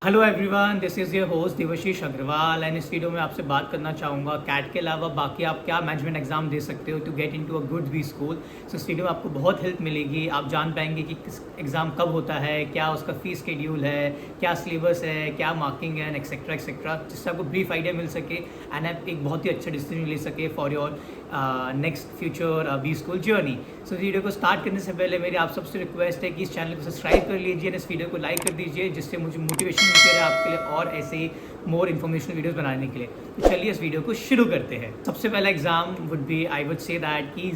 Hello everyone, this is your host Devashish Agarwal and इस video में आपसे बात करना चाहूँगा कैट के अलावा बाकी आप क्या मैनेजमेंट एग्जाम दे सकते हो to get into a good B school. So इस वीडियो में आपको बहुत हेल्प मिलेगी। आप जान पाएंगे कि किस एग्ज़ाम कब होता है, क्या उसका फीस शेड्यूल है, क्या सिलेबस है, क्या मार्किंग है, एक्सेट्रा एक्सेट्रा, जिससे आपको ब्रीफ आइडिया मिल सके एंड आप एक बहुत ही अच्छा डिसीजन ले सके for your next future B school journey. So इस वीडियो को स्टार्ट करने से पहले मेरी आप सबसे रिक्वेस्ट है कि इस चैनल को सब्सक्राइब कर लीजिए और इस वीडियो को लाइक कर दीजिए, जिससे मुझे मोटिवेशन मिलती रहे आपके लिए और ऐसे ही मोर इन्फॉर्मेशनल वीडियोस बनाने के लिए। तो चलिए इस वीडियो को शुरू करते हैं। सबसे पहला exam would be, I would say that कि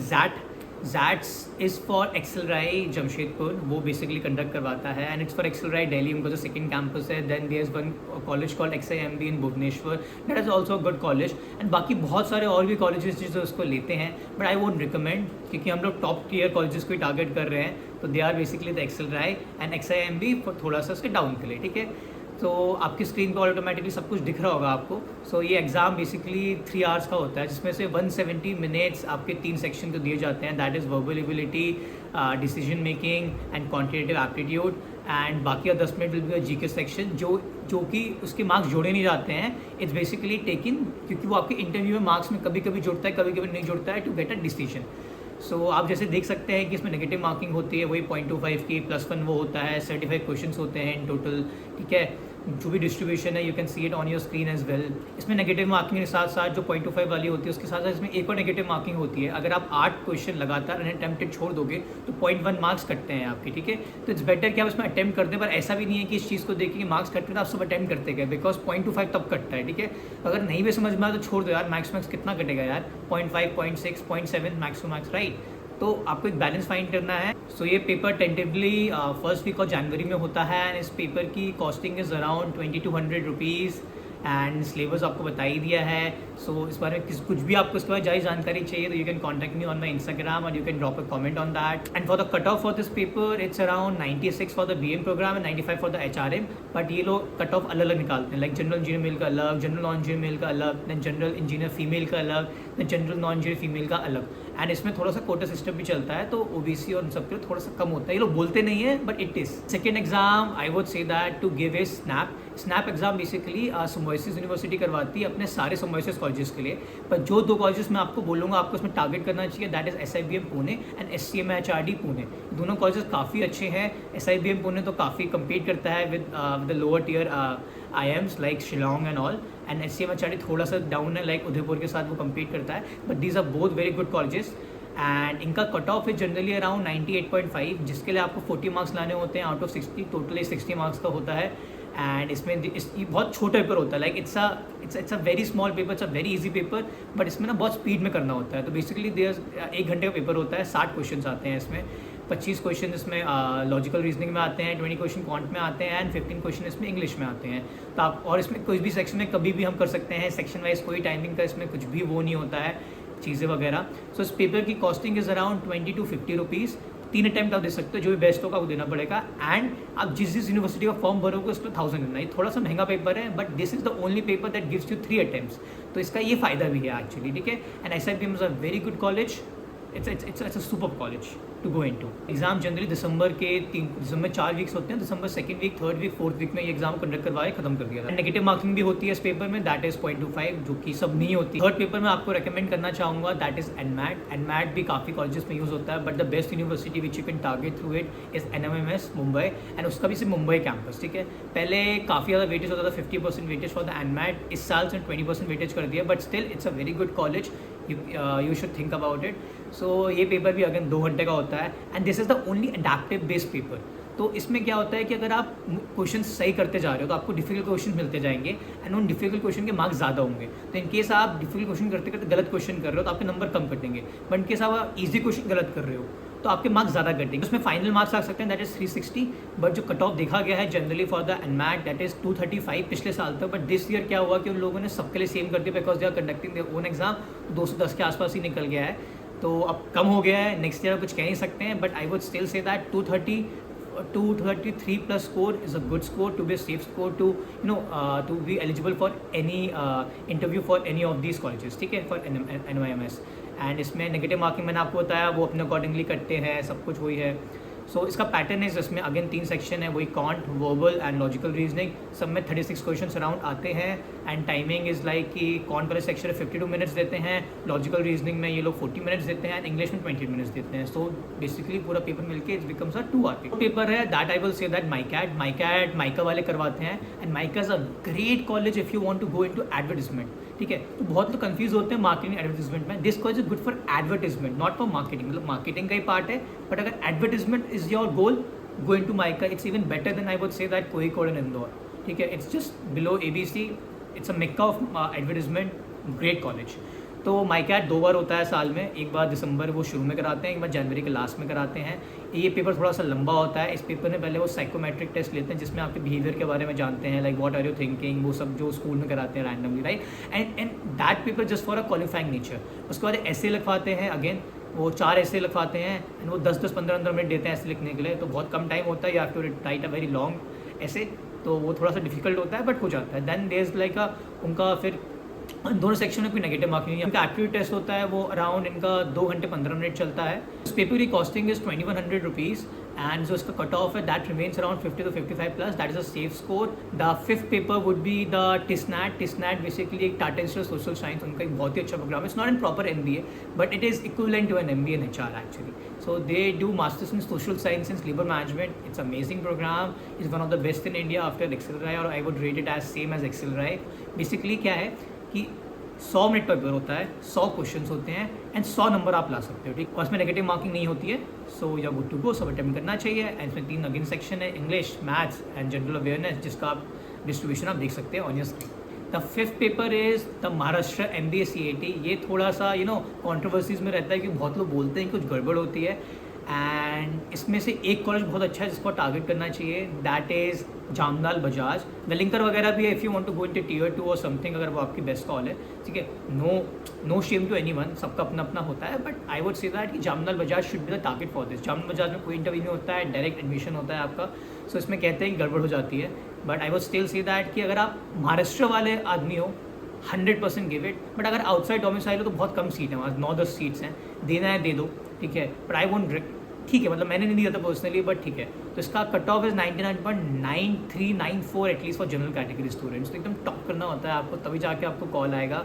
XATs is for XLRI Jamshedpur, वो बेसिकली कंडक्ट करवाता है and it's for XLRI Delhi, उनका जो सेकंड कैंपस है। Then there is one college called XIMB in Bhubaneswar, that is also a good college and बाकी बहुत सारे और भी कॉलेजेस जो उसको लेते हैं, बट आई वोंट रिकमेंड क्योंकि हम लोग टॉप टीयर कॉलेजेस को ही टारगेट कर रहे हैं। तो they are basically the XLRI and XIMB थोड़ा सा उसके डाउन के लिए, ठीक है। तो आपकी स्क्रीन पर ऑटोमेटिकली सब कुछ दिख रहा होगा आपको। सो ये एग्ज़ाम बेसिकली 3 आवर्स का होता है, जिसमें से 170 मिनट्स आपके 3 सेक्शन को दिए जाते हैं, that is verbal ability, decision making and quantitative aptitude and बाकी 10 minute will be GK section जो कि उसके मार्क्स जोड़े नहीं जाते हैं। इट्स बेसिकली टेकिन क्योंकि वो आपके इंटरव्यू में मार्क्स में कभी कभी जुड़ता है, कभी कभी नहीं जुड़ता है, टू गेट अ डिसीजन। सो आप जैसे देख सकते हैं कि इसमें नेगेटिव मार्किंग होती है, वही 0.25 की +1 वो होता है, 35 क्वेश्चंस होते हैं इन टोटल, ठीक है। जो भी डिस्ट्रीब्यूशन है you can see it on your screen as well. इसमें नेगेटिव मार्किंग के साथ साथ जो 0.25 वाली होती है उसके साथ साथ इसमें एक और नेगेटिव मार्किंग होती है। अगर आप 8 क्वेश्चन लगातार अनअटेम्प्टेड छोड़ दोगे तो 0.1 मार्क्स कटते हैं आपके, ठीक है। तो इट्स बेटर कि आप इसमें अटेम्प्ट कर दें, पर ऐसा भी नहीं है कि इस चीज़ को देखिए कि मार्क्स कटते तो आप सब अटेम्प्ट करते गए, बिकॉज 0.25 तब कटता है, ठीक है। अगर नहीं भी समझ में आया तो छोड़ दो यार, मैक्स कितना कटेगा यार, 0.5, 0.6, 0.7 मैक्स टू मैक्स, राइट। तो आपको एक बैलेंस फाइंड करना है। सो ये paper tentatively first week of January में होता है एंड इस पेपर की costing is around 2200 rupees and syllabus आपको बता ही दिया है। सो इस बारे में कुछ भी आपको इसके बाद ज़्यादा जानकारी चाहिए तो you can contact me on my Instagram और you can drop a comment on that. And for the cut off for this paper it's around 96 for the BM programme and 95 for the HRM। But ये लोग cut off अलग अलग निकालते हैं, like general engineer mail का अलग, general non engineer mail का अलग, देन जनरल इंजीनियर फीमेल का अलग, then general non engineer female का अलग। एंड इसमें थोड़ा सा कोटा सिस्टम भी चलता है, तो OBC और उन सब के लिए थोड़ा सा कम होता है। ये लोग बोलते नहीं है but it is. Second exam I would say that to give a SNAP exam basically Symbiosis university करवाती है अपने सारे सिम्बायोसिस कॉलेजेस के लिए। पर जो 2 कॉलेजेस मैं आपको बोलूँगा आपको इसमें टारगेट करना चाहिए, that is SIBM Pune and SCMHRD Pune. दोनों कॉलेजेस काफ़ी अच्छे हैं। SIBM पुणे तो काफ़ी कम्पीट करता है with the lower tier IIMs like Shillong and all, and SCMHRD थोड़ा सा डाउन है, लाइक उदयपुर के साथ वो कम्पीट करता है। But these are both very good colleges and इनका कट ऑफ है जनरली अराउंड 98.5, जिसके लिए आपको 40 मार्क्स लाने होते हैं आउट ऑफ 60, टोटली 60 मार्क्स का होता है। एंड इसमें ये बहुत छोटा पेपर होता है, like it's a very small paper, it's a very easy paper, but इसमें ना बहुत स्पीड में करना होता है। तो बेसिकली देयर 1 घंटे का पेपर होता है, 60 क्वेश्चन आते हैं इसमें, 25 क्वेश्चन इसमें लॉजिकल रीजनिंग में आते हैं, 20 क्वेश्चन क्वांट में आते हैं एंड 15 क्वेश्चन इसमें इंग्लिश में आते हैं। तो आप और इसमें कोई भी सेक्शन में कभी भी हम कर सकते हैं, सेक्शन वाइज कोई टाइमिंग का इसमें कुछ भी वो नहीं होता है, चीज़ें वगैरह। सो इस पेपर की costing is around 20 to 50 rupees. 3 attempt आप दे सकते हो, जो भी बेस्ट होगा वो देना पड़ेगा। एंड आप जिस यूनिवर्सिटी का फॉर्म भरोगे उसको 1000 देना। ये थोड़ा सा महंगा पेपर है but this is the only paper that gives you 3 attempts, तो इसका ये फ़ायदा भी है एक्चुअली, ठीक है। And SIBM is a very good college, it's a super college to go into. Exam generally December 4 weeks होते हैं, दिसंबर 2nd week, 3rd week, 4th week में ये एग्जाम कंडक्ट करवाए खत्म कर दिया था। नेगेटिव मार्किंग भी होती है इस पेपर में, दैट इज 0.25, जो कि सब नहीं होती। 3rd पेपर में आपको रेकमेंड करना चाहूँगा, दैट इज NMAT भी काफ़ी कॉलेजेस में यूज़ होता है, but the best university which you can target through it is NMMS Mumbai and उसका भी सिर्फ मुंबई कैंपस, ठीक है। पहले काफ़ी ज़्यादा वेटेज होता था, 50% वेटेज फॉर द NMAT, इस साल से 20% वेटेज कर दिया, but still it's a very good college, you should think about it. So ये पेपर भी अगेन 2 घंटे का होता है and this is the only adaptive based paper. तो इसमें क्या होता है कि अगर आप क्वेश्चन सही करते जा रहे हो तो आपको डिफिकल्ट क्वेश्चन मिलते जाएंगे एंड उन डिफिकल्ट क्वेश्चन के मार्क्स ज़्यादा होंगे। तो इन केस आप डिफिकल्ट क्वेश्चन करते करते गलत क्वेश्चन कर रहे हो तो आपके नंबर कम कटेंगे, बट इन केस आप ईजी क्वेश्चन गलत कर रहे हो तो आपके मार्क्स ज़्यादा कटेंगे। उसमें फाइनल मार्क्स आ सकते हैं, दैट इज़ 360, बट जो कट ऑफ देखा गया है generally for the NMAT that is 235 पिछले साल तक। बट दिस ईयर क्या हुआ कि उन लोगों ने सबके लिए सेम कर दिया, because they are conducting their own exam, 210 के आसपास ही निकल गया है, तो अब कम हो गया है। नेक्स्ट ईयर कुछ कह नहीं सकते हैं, but I would still say that 233 plus score is a good score to be a safe score to to be eligible for any interview for any of these colleges, ठीक है, for NYMS। And इसमें negative marking मैंने आपको बताया वो अपने accordingly करते हैं, सब कुछ वही है। सो इसका पैटर्न है जिसमें अगेन 3 सेक्शन है, वही can't, verbal and logical reasoning. सब में 36 क्वेश्चन अराउंड आते हैं एंड टाइमिंग इज़ लाइक कि कॉन्ट वाले सेक्शन में 52 मिनट्स देते हैं, लॉजिकल रीजनिंग में ये लोग 40 मिनट्स देते हैं एंड इंग्लिश में 20 मिनट्स देते हैं। सो बेसिकली पूरा पेपर मिलके it becomes a 2 hour paper है। That I will say that MICA वाले करवाते हैं and MICA is a great college if you want to go into advertisement. ठीक है, तो बहुत लोग कंफ्यूज होते हैं मार्केटिंग एडवर्टिजमेंट में। This college is good for advertisement, not for marketing. मतलब मार्केटिंग का ही पार्ट है, बट अगर advertisement is your goal, go into Mica. It's even better than I would say that Kozhikode and Indore. ठीक है, it's just below ABC. It's a mecca of advertisement. Great college. तो mica 2 बार होता है साल में, एक बार दिसंबर वो शुरू में कराते हैं, एक बार जनवरी के लास्ट में कराते हैं। ये पेपर थोड़ा सा लंबा होता है। इस पेपर में पहले वो साइकोमेट्रिक टेस्ट लेते हैं जिसमें आपके बिहेवियर के बारे में जानते हैं, like what are you thinking, वो सब जो स्कूल में कराते हैं randomly, right. And that paper just for a qualifying nature. उसके बाद ऐसे लिखवाते हैं, अगेन वो 4 ऐसे लिखवाते हैं एंड वो 10-10, 15-15 मिनट देते हैं ऐसे लिखने के लिए। तो बहुत कम टाइम होता है, you have to write a very long essay, तो वो थोड़ा सा डिफिकल्ट होता है बट हो जाता है। देन देयर इज लाइक उनका फिर दोनों सेक्शन में कोई नेगेटिव मार्क नहीं है। इनका एप्टीट्यूड टेस्ट होता है, वो अराउंड इनका 2 घंटे 15 मिनट चलता है। इस पेपर की कॉस्टिंग इज 2100 रुपीज़ एंड जो इसका कट ऑफ है that remains around 50 to 55 plus. That is a safe score. The 5th paper would be the TISSNET basically एक Tata institute of social science, उनका एक बहुत ही अच्छा प्रोग्राम है। It's not in proper MBA but it is equivalent to an MBA in HR actually. So they do masters in social science and labor management. It's an amazing program. It's one of the best in India after Accelerate, or I would rate it as same as Accelerate. Basically क्या है कि 100 minute का paper होता है, 100 question होते हैं and 100 number आप ला सकते हो, ठीक। और इसमें नेगेटिव मार्किंग नहीं होती है, so you are good to go. सब अटेम्प्ट करना चाहिए। एंड इसमें 3 अगेन सेक्शन है, English, maths and general awareness, जिसका आप डिस्ट्रीब्यूशन आप देख सकते हैं on your screen. The 5th paper is the Maharashtra MBA CAT। ये थोड़ा सा कॉन्ट्रोवर्सीज में रहता है कि बहुत लोग बोलते हैं कुछ गड़बड़ होती है एंड इसमें से एक कॉलेज बहुत अच्छा है जिसको टारगेट करना चाहिए, दैट इज़ जामनाल बजाज। वेलिंगकर वगैरह भी है if you want to go into Tier 2 और समथिंग, अगर वो आपकी बेस्ट कॉल है, ठीक है। नो शेम टू एनीवन, सबका अपना अपना होता है, but I would say that कि Jamnalal Bajaj should be the target for this. Jamnalal Bajaj में कोई इंटरव्यू नहीं होता है, डायरेक्ट एडमिशन होता है आपका। सो इसमें कहते हैं कि गड़बड़ हो जाती है, but I would still say that कि अगर आप महाराष्ट्र वाले आदमी हो 100% गिव इट। बट अगर आउटसाइड डोमिसाइल हो तो बहुत कम सीट है वहाँ, 9-10 सीट्स हैं, देना है दे दो, ठीक है। बट आई वोंट, ठीक है, मतलब मैंने नहीं दिया था पर्सनली, बट ठीक है। तो इसका cut of is 99.9394 at least for general category students. तो एकदम टॉप करना होता है आपको, तभी जाके आपको कॉल आएगा।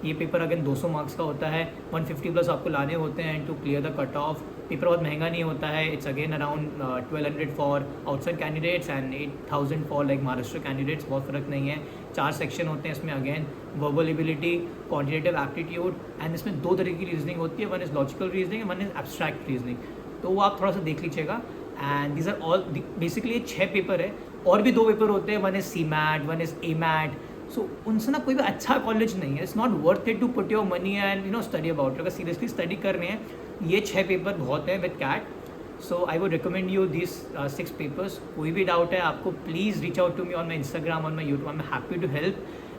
ये पेपर अगेन 200 मार्क्स का होता है, 150 प्लस आपको लाने होते हैं to clear the cut off. पेपर बहुत महंगा नहीं होता है, it's again around 1200 for outside candidates and 8000 for like Maharashtra candidates. बहुत फ़र्क नहीं है। 4 सेक्शन होते हैं इसमें, again verbal ability, quantitative aptitude and इसमें 2 तरह की रीजनिंग होती है, one is logical reasoning and one is abstract reasoning. तो वो आप थोड़ा सा देख लीजिएगा। And these are all basically ये 6 पेपर है, और भी 2 पेपर होते हैं, one is CMAT, one is AMAT। So उनसे ना कोई भी अच्छा कॉलेज नहीं है, it's not worth it to put your money and study about. अगर सीरियसली स्टडी कर रहे हैं, ये 6 पेपर बहुत है with CAT. So I would recommend you this 6 papers. कोई भी डाउट है आपको, please reach out to me on my Instagram, on my YouTube, I am happy to help.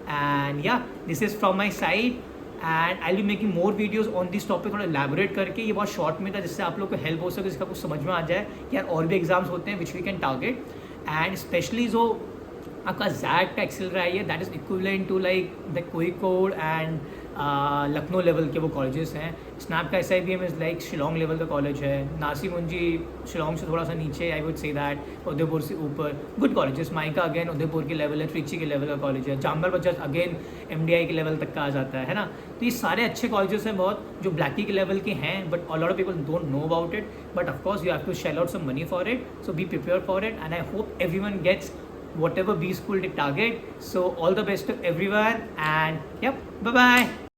And yeah this is from my side and I will making more videos on this topic, थोड़ा elaborate करके। ये बहुत short में था जिससे आप लोग को हेल्प हो सके, जिसका कुछ समझ में आ जाए कि यार और भी एग्जाम्स होते हैं which we can target. And specially जो आपका जैट का एक्सेलरेट है, that is equivalent to like the Kozhikode and Lucknow level के वो कॉलेजेस हैं। स्नैप का SIBM is like Shillong level का कॉलेज है। नासी मुंजी शिलोंग से थोड़ा सा नीचे, I would say that Udaipur से ऊपर, good colleges. MICA again Udaipur के लेवल है, त्रिची के लेवल का कॉलेज है। जामनगर बजाज अगेन MDI के लेवल तक का आ जाता है ना। तो ये सारे अच्छे कॉलेजेस हैं बहुत, जो ब्लैकी के लेवल के हैं, but a lot of people don't know about it. But of course you have to shell out some money for it, so be prepare for it and I hope everyone gets whatever B school they target. So all the best to everyone and yep, bye bye.